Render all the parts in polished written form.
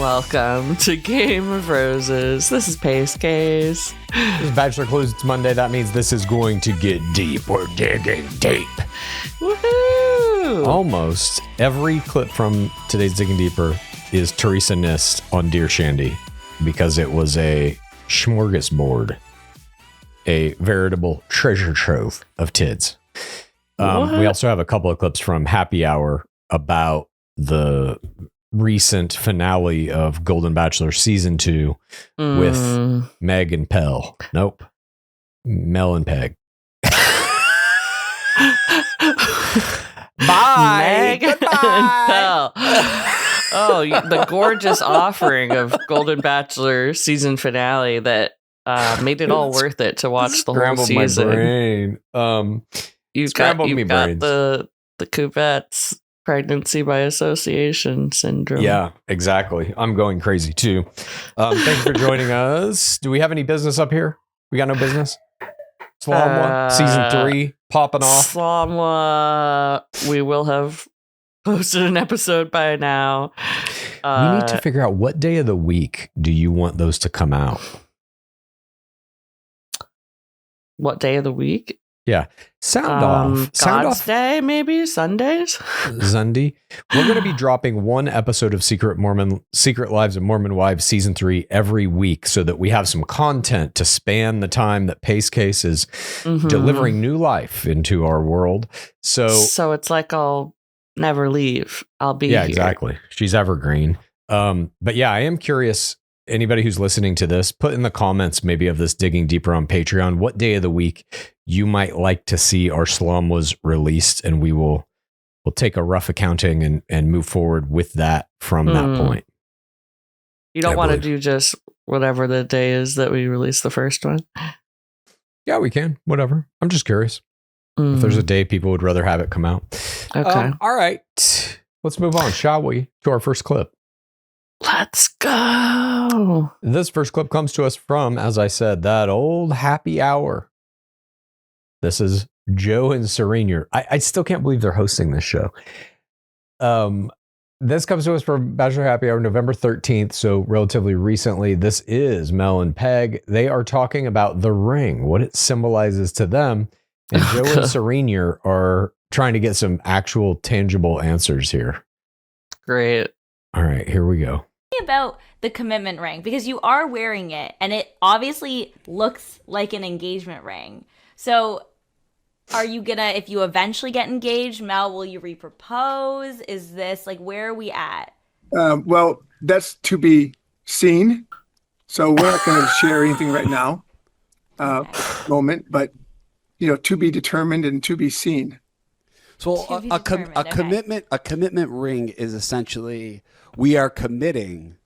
Welcome to Game of Roses. This is PaceCase. This is Bachelor Clues. It's Monday. That means this is going to get deep. We're digging deep. Woohoo! Almost every clip from today's Digging Deeper is Theresa Nist on Dear Shandy because it was a smorgasbord, a veritable treasure trove of tids. We also have a couple of clips from Happy Hour about the recent finale of Golden Bachelor Season 2 with Meg and Pell. Nope. Mel and Peg. Bye. Meg and Pell. Oh, the gorgeous offering of Golden Bachelor season finale that made it all worth it to watch the whole season. My brain. You've got the cuvettes pregnancy by association syndrome. Yeah, exactly. I'm going crazy too. Thanks for joining us. Do we have any business up here? We got no business? Slomwa, season 3, popping off. Slomwa, we will have posted an episode by now. We need to figure out what day of the week do you want those to come out? What day of the week? Yeah. Sound off. God's Day, maybe? Sundays? Sunday. We're going to be dropping one episode of Secret Lives of Mormon Wives season 3 every week so that we have some content to span the time that PaceCase is delivering new life into our world. So it's like I'll never leave. I'll be here. Yeah, exactly. She's evergreen. But yeah, I am curious. Anybody who's listening to this, put in the comments maybe of this Digging Deeper on Patreon what day of the week you might like to see our slum was released, and we'll take a rough accounting and move forward with that from that point. You don't want to do just whatever the day is that we release the first one? Yeah, we can. Whatever. I'm just curious if there's a day people would rather have it come out. Okay. All right. Let's move on, shall we, to our first clip. Let's go. This first clip comes to us from, as I said, that old Happy Hour. This is Joe and Serena. I still can't believe they're hosting this show. This comes to us from Bachelor Happy Hour, November 13th, so relatively recently. This is Mel and Peg. They are talking about the ring, what it symbolizes to them. And Joe and Serena are trying to get some actual tangible answers here. Great. All right, here we go. About the commitment ring, because you are wearing it and it obviously looks like an engagement ring. So are you gonna, if you eventually get engaged, Mel, will you repropose? Is this like, where are we at? Well, that's to be seen. So we're not going to share anything right now, moment, but to be determined and to be seen. So a commitment ring is essentially we are committing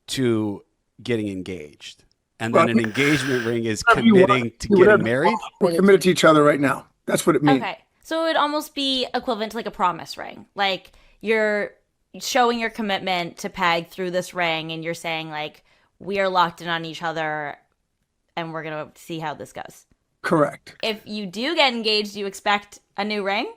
to getting engaged. And then an engagement ring is committing to getting married. We're committed to each other right now. That's what it means. Okay. So it would almost be equivalent to like a promise ring. Like you're showing your commitment to Peg through this ring and you're saying like, we are locked in on each other and we're going to see how this goes. Correct. If you do get engaged, do you expect a new ring?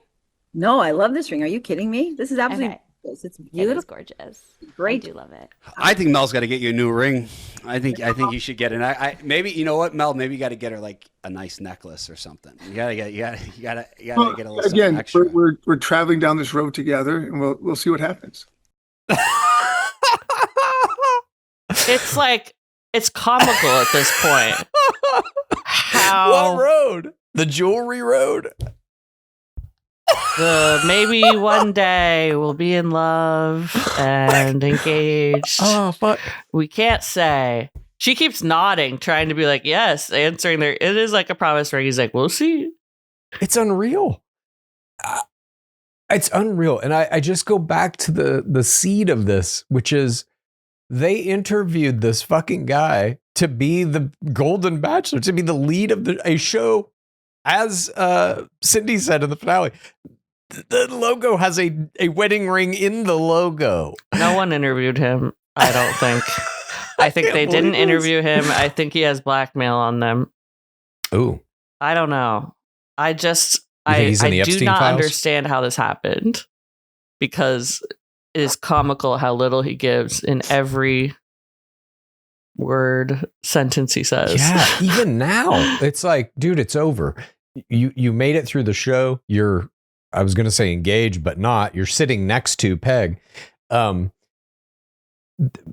No, I love this ring. Are you kidding me? This is absolutely gorgeous. It's beautiful. It is gorgeous. Great. I do love it. I think Mel's got to get you a new ring. I think you should get it. Maybe you know what, Mel? Maybe you got to get her like a nice necklace or something. You gotta get a little again. Extra. We're traveling down this road together, and we'll see what happens. It's comical at this point. What road? The jewelry road. Maybe one day we'll be in love and engaged. Oh, fuck. We can't say. She keeps nodding, trying to be like, yes, answering there. It is like a promise ring. He's like, we'll see. It's unreal. It's unreal. And I just go back to the seed of this, which is they interviewed this fucking guy to be the Golden Bachelor, to be the lead of a show. As Cindy said in the finale, the logo has a wedding ring in the logo. No one interviewed him, I don't think. I think they didn't interview him. I think he has blackmail on them. Ooh. I don't know. I do not understand how this happened, because it is comical how little he gives in every word sentence he says. Yeah, even now, it's like, dude, it's over. You made it through the show. You're, I was going to say engaged, but not. You're sitting next to Peg.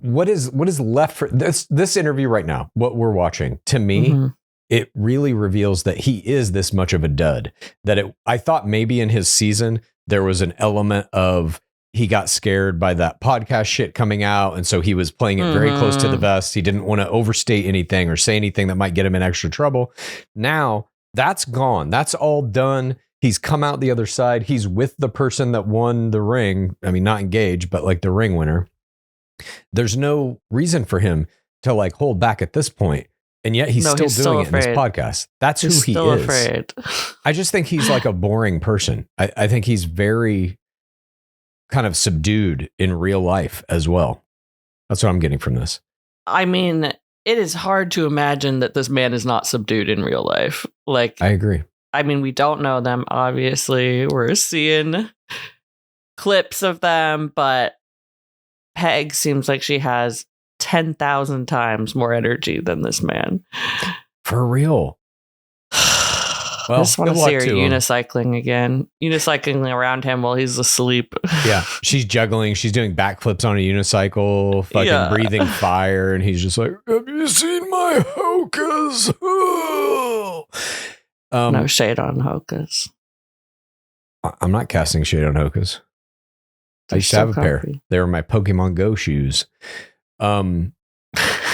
What is left for this interview right now? What we're watching, to me, it really reveals that he is this much of a dud. That I thought maybe in his season there was an element of he got scared by that podcast shit coming out, and so he was playing it very close to the vest. He didn't want to overstate anything or say anything that might get him in extra trouble. Now that's gone. That's all done. He's come out the other side. He's with the person that won the ring. I mean, not engaged, but like the ring winner. There's no reason for him to like hold back at this point. And yet he's still doing it in this podcast. That's who he is. Afraid. I just think he's like a boring person. I think he's very kind of subdued in real life as well. That's what I'm getting from this. I mean, it is hard to imagine that this man is not subdued in real life. Like, I agree. I mean, we don't know them, obviously. We're seeing clips of them, but Peg seems like she has 10,000 times more energy than this man. For real. Well, I just want to see her unicycling again. Unicycling around him while he's asleep. Yeah. She's juggling. She's doing backflips on a unicycle, fucking breathing fire. And he's just like, have you seen my hokas? No shade on hokas. I'm not casting shade on hokas. I used to have a pair. They were my Pokemon Go shoes. What I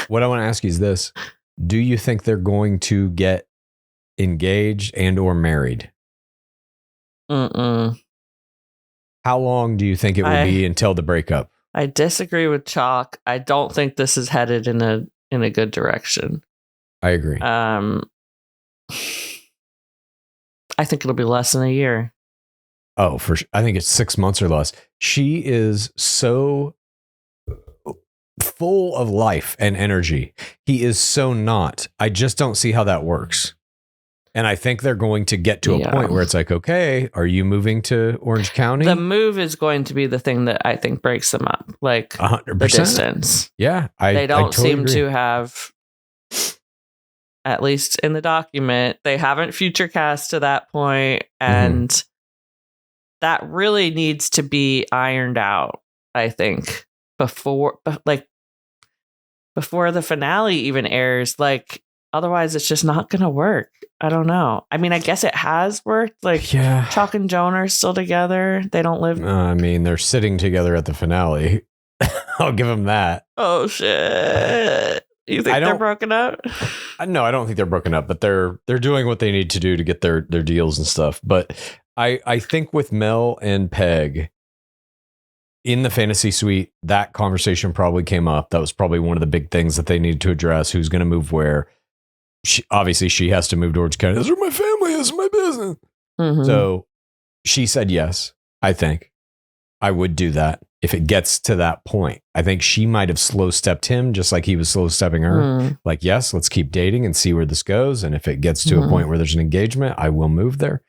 want to ask you is this. Do you think they're going to get engaged and or married? How long do you think it will be until the breakup? I disagree with Chalk. I don't think this is headed in a good direction. I agree. I think it'll be less than a year. Oh, for sure. I think it's 6 months or less. She is so full of life and energy. He is so not. I just don't see how that works. And I think they're going to get to a point where it's like, okay, are you moving to Orange County? The move is going to be the thing that I think breaks them up. Like 100%. The distance. Yeah. They don't totally seem agree. to have, at least in the document, they haven't future cast to that point, and that really needs to be ironed out, I think, before the finale even airs. Like, otherwise it's just not gonna work. I don't know. I mean, I guess it has worked. Like, Chalk and Joan are still together. They don't live. I mean, they're sitting together at the finale. I'll give them that. Oh shit! You think they're broken up? No, I don't think they're broken up. But they're doing what they need to do to get their deals and stuff. But I think with Mel and Peg in the fantasy suite, that conversation probably came up. That was probably one of the big things that they needed to address. Who's going to move where? Obviously, she has to move to Orange County. This is where my family is, my business. So she said yes. I think I would do that if it gets to that point. I think she might have slow stepped him just like he was slow stepping her. Like, yes, let's keep dating and see where this goes. And if it gets to a point where there's an engagement, I will move there.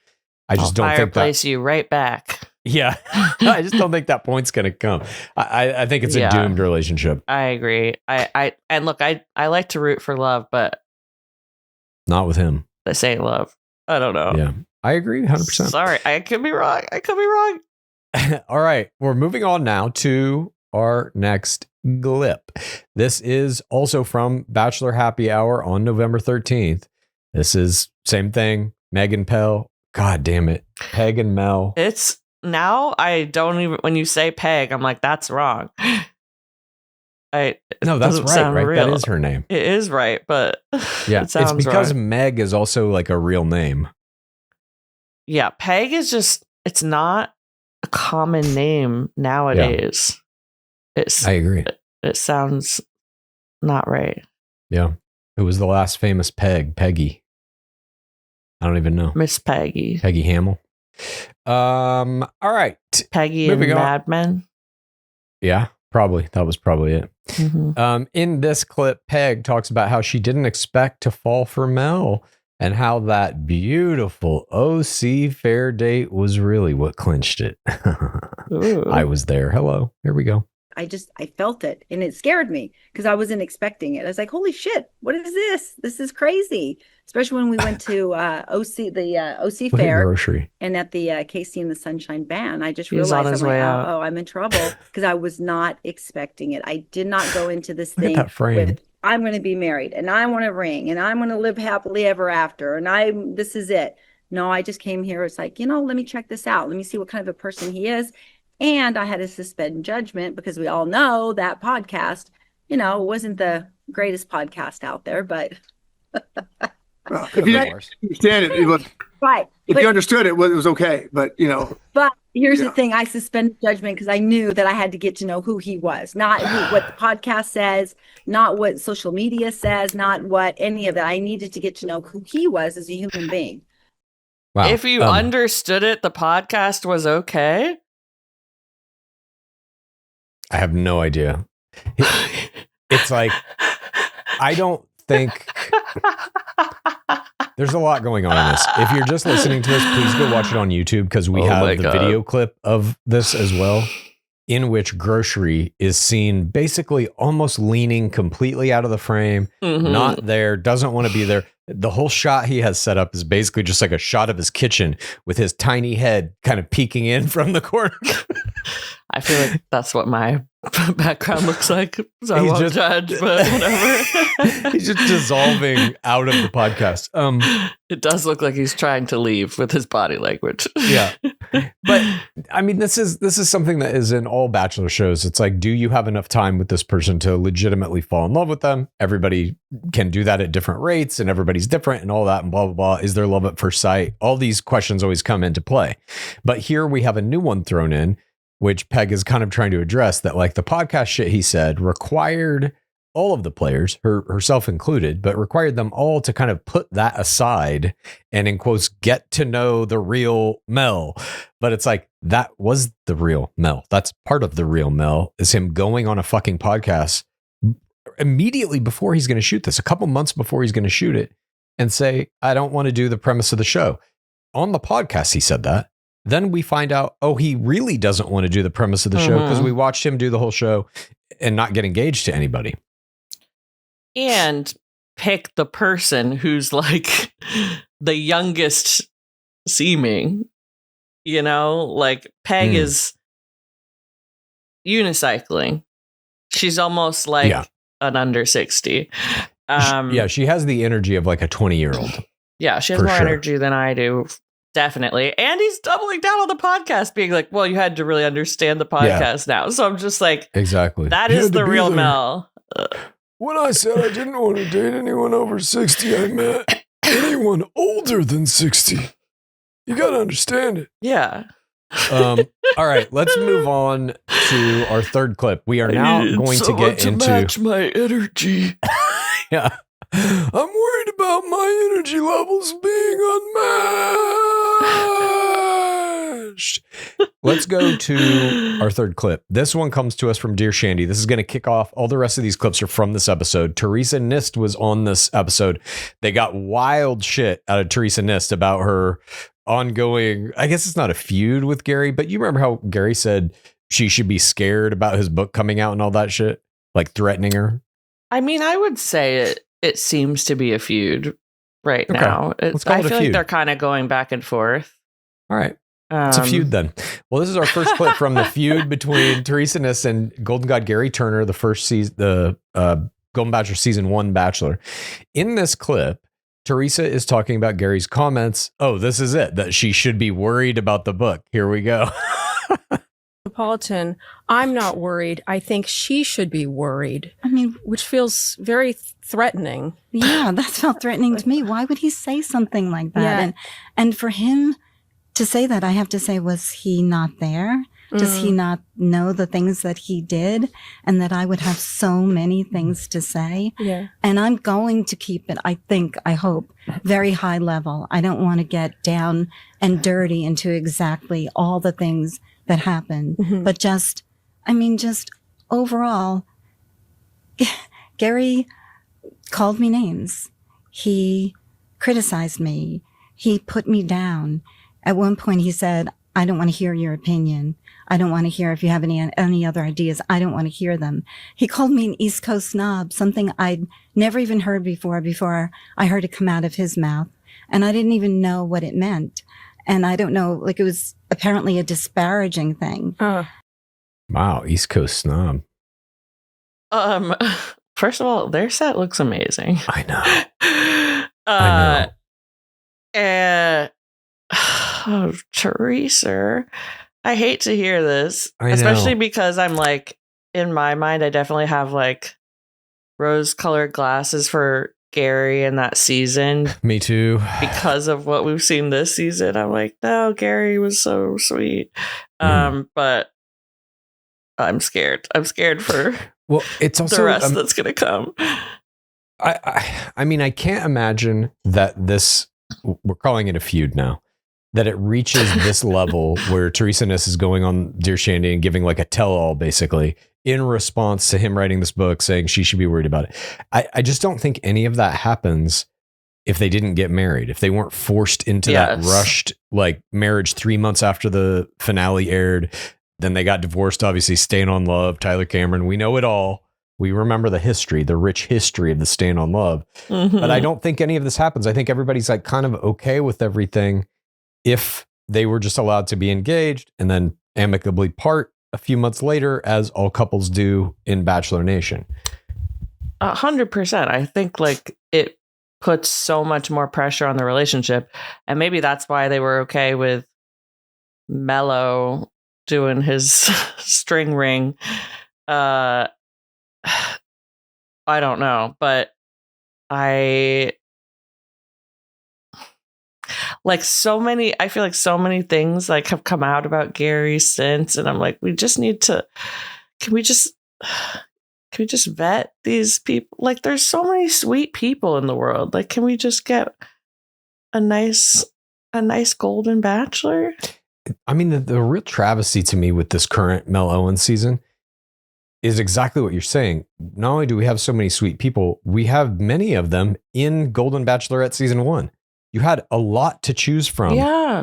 I just don't think fireplace you right back. Yeah, I just don't think that point's going to come. I think it's a doomed relationship. I agree. And look, I like to root for love, but not with him. This ain't love. I don't know. Yeah, I agree 100%. Sorry, I could be wrong. All right, we're moving on now to our next glip. This is also from Bachelor Happy Hour on November 13th. This is same thing. Megan Pell. God damn it. Peg and Mel. It's now I don't even, when you say Peg, I'm like, that's wrong. No, that's right. Real. That is her name. It is right, but yeah, it's because wrong. Meg is also like a real name. Yeah, Peg is just, it's not a common name nowadays. Yeah. I agree. It sounds not right. Yeah. Who was the last famous Peg? Peggy. I don't even know. Miss Peggy. Peggy Hamill. All right. Peggy and Mad Men. Yeah, probably. That was probably it. In this clip, Peg talks about how she didn't expect to fall for Mel and how that beautiful OC fair date was really what clinched it. I was there. Hello. Here we go. I felt it, and it scared me because I wasn't expecting it. I was like, holy shit, what is this? This is crazy. Especially when we went to OC fair grocery, and at the Casey and the Sunshine Band. I just He's realized, out. oh, I'm in trouble because I was not expecting it. I did not go into this Look at thing that frame. with, I'm going to be married and I want a ring and I'm going to live happily ever after. And this is it. No, I just came here. It's like, let me check this out. Let me see what kind of a person he is. And I had to suspend judgment because we all know that podcast, wasn't the greatest podcast out there, but. Well, if you didn't understand it, it was right. If you understood it, it was okay. But But here's the thing: I suspended judgment because I knew that I had to get to know who he was, not what the podcast says, not what social media says, not what any of that. I needed to get to know who he was as a human being. Wow. If you understood it, the podcast was okay. I have no idea. It's like, I don't think there's a lot going on in this. If you're just listening to us, please go watch it on YouTube because we have the video clip of this as well, in which Grocery is seen basically almost leaning completely out of the frame, not there, doesn't want to be there. The whole shot he has set up is basically just like a shot of his kitchen with his tiny head kind of peeking in from the corner. I feel like that's what my background looks like. So I won't judge, but whatever. He's just dissolving out of the podcast. It does look like he's trying to leave with his body language. Yeah. But I mean, this is something that is in all Bachelor shows. It's like, do you have enough time with this person to legitimately fall in love with them? Everybody can do that at different rates and everybody's different and all that and blah, blah, blah. Is there love at first sight? All these questions always come into play. But here we have a new one thrown in, which Peg is kind of trying to address, that like the podcast shit he said required all of the players, herself included, but required them all to kind of put that aside and in quotes, get to know the real Mel. But it's like, that was the real Mel. That's part of the real Mel, is him going on a fucking podcast immediately before he's going to shoot this, a couple months before he's going to shoot it, and say, I don't want to do the premise of the show. On the podcast, he said that. Then we find out, he really doesn't want to do the premise of the show because we watched him do the whole show and not get engaged to anybody. And pick the person who's like the youngest seeming, like Peg is unicycling. She's almost like an under 60. She has the energy of like a 20-year-old. Yeah, she has more energy than I do. Definitely. And he's doubling down on the podcast, being like, well, you had to really understand the podcast now. So I'm just like, exactly. That is the real Mel. When I said I didn't want to date anyone over 60, I meant anyone older than 60. You got to understand it. Yeah. All right, let's move on to our third clip. We are now going to get into match my energy. Yeah. I'm worried about my energy levels being unmatched. Let's go to our third clip. This one comes to us from Dear Shandy. This is going to kick off. All the rest of these clips are from this episode. Theresa Nist was on this episode. They got wild shit out of Theresa Nist about her ongoing, I guess it's not a feud with Gerry, but you remember how Gerry said she should be scared about his book coming out and all that shit? Like threatening her? I mean, I would say it seems to be a feud right now. I feel like they're kind of going back and forth. All right. It's a feud then. Well, this is our first clip from the feud between Theresa Nist and Golden God Gerry Turner, the first season, the Golden Bachelor season 1 Bachelor. In this clip, Theresa is talking about Gerry's comments. Oh, this is it, that she should be worried about the book. Here we go. Metropolitan, I'm not worried. I think she should be worried. I mean, which feels very threatening. Yeah, that felt threatening to me. Why would he say something like that? Yeah. And for him to say that, I have to say, was he not there? Does he not know the things that he did and that I would have so many things to say? Yeah. And I'm going to keep it, I hope, very high level. I don't want to get down and dirty into exactly all the things that happened. But just overall, Gerry called me names. He criticized me. He put me down. At one point he said, I don't want to hear your opinion. I don't want to hear if you have any other ideas. I don't want to hear them. He called me an East Coast snob, something I'd never even heard before I heard it come out of his mouth. And I didn't even know what it meant. And I don't know, like it was apparently a disparaging thing. Wow, East Coast snob. First of all, their set looks amazing. I know. And Theresa, I hate to hear this, especially because I'm like, in my mind, I definitely have like rose-colored glasses for Gerry in that season. Me too. Because of what we've seen this season, I'm like, no, Gerry was so sweet. But I'm scared. I'm scared for it's also the rest that's gonna come. I mean, I can't imagine that this. We're calling it a feud now. That it reaches this level where Theresa Nist is going on Dear Shandy and giving like a tell-all basically in response to him writing this book saying she should be worried about it. I just don't think any of that happens if they didn't get married, if they weren't forced into that rushed like marriage 3 months after the finale aired. Then they got divorced, obviously. Staying on Love, Tyler Cameron. We know it all. We remember the history, the rich history of the Staying on Love. But I don't think any of this happens. I think everybody's like kind of okay with everything if they were just allowed to be engaged and then amicably part a few months later, as all couples do in Bachelor Nation. 100%. I think like it puts so much more pressure on the relationship. And maybe that's why they were okay with Mello doing his string ring. I don't know, but I feel like so many things like have come out about Gerry since, and I'm like, we just need to, can we just vet these people? Like, there's so many sweet people in the world. Like, can we just get a nice Golden Bachelor? I mean, the real travesty to me with this current Mel Owens season is exactly what you're saying. Not only do we have so many sweet people, we have many of them in Golden Bachelorette season 1. You had a lot to choose from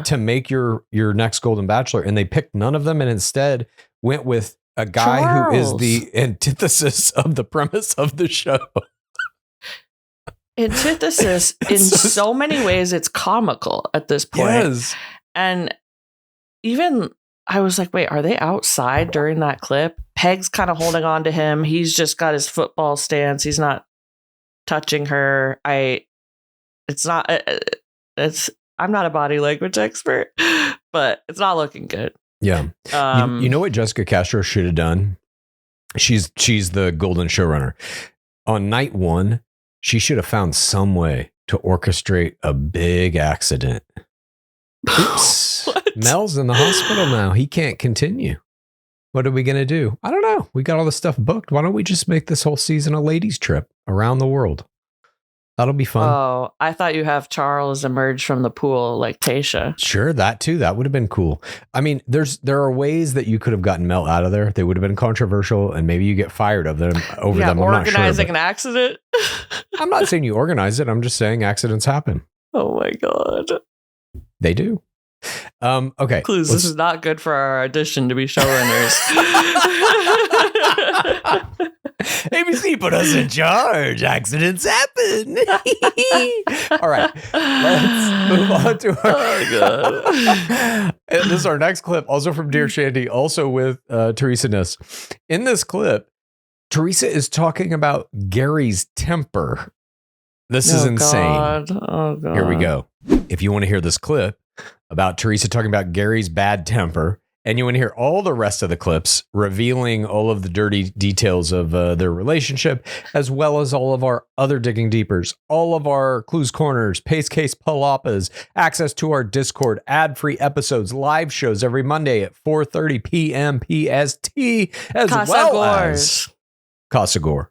to make your next Golden Bachelor, and they picked none of them and instead went with a guy who is the antithesis of the premise of the show. Antithesis in so many ways, it's comical at this point. Yes. And even I was like, wait, are they outside during that clip? Peg's kind of holding on to him. He's just got his football stance. He's not touching her. I'm not a body language expert, but it's not looking good. Yeah. You know what Jessica Castro should have done? She's the golden showrunner. On night 1, she should have found some way to orchestrate a big accident. Oops. Mel's in the hospital now. He can't continue. What are we going to do? I don't know. We got all this stuff booked. Why don't we just make this whole season a ladies' trip around the world? That'll be fun. Oh, I thought you have Charles emerge from the pool like Tayshia. Sure, that too. That would have been cool. I mean, there are ways that you could have gotten Mel out of there. They would have been controversial, and maybe you get fired of them over them. I'm not sure, organizing an accident. I'm not saying you organize it. I'm just saying accidents happen. Oh my God. They do. Okay. Clues, this is not good for our audition to be showrunners. ABC put us in charge. Accidents happen. All right. Let's move on to our... Oh, God. This is our next clip, also from Dear Shandy, also with Theresa Nist. In this clip, Theresa is talking about Gerry's temper. This is insane. God. Oh, God. Here we go. If you want to hear this clip about Theresa talking about Gerry's bad temper, and you want to hear all the rest of the clips revealing all of the dirty details of their relationship, as well as all of our other Digging Deepers, all of our Clues Corners, PaceCase Palapas, access to our Discord, ad-free episodes, live shows every Monday at 4:30 p.m. PST, as well as Casa Gore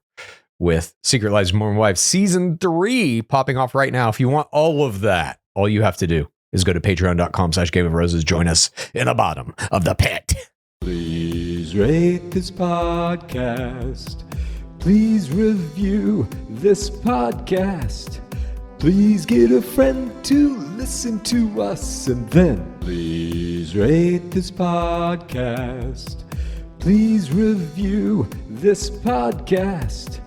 with Secret Lives of Mormon Wives Season 3 popping off right now. If you want all of that, all you have to do is go to patreon.com/Game of Roses. Join us in the bottom of the pit. Please rate this podcast. Please review this podcast. Please get a friend to listen to us, and then please rate this podcast. Please review this podcast.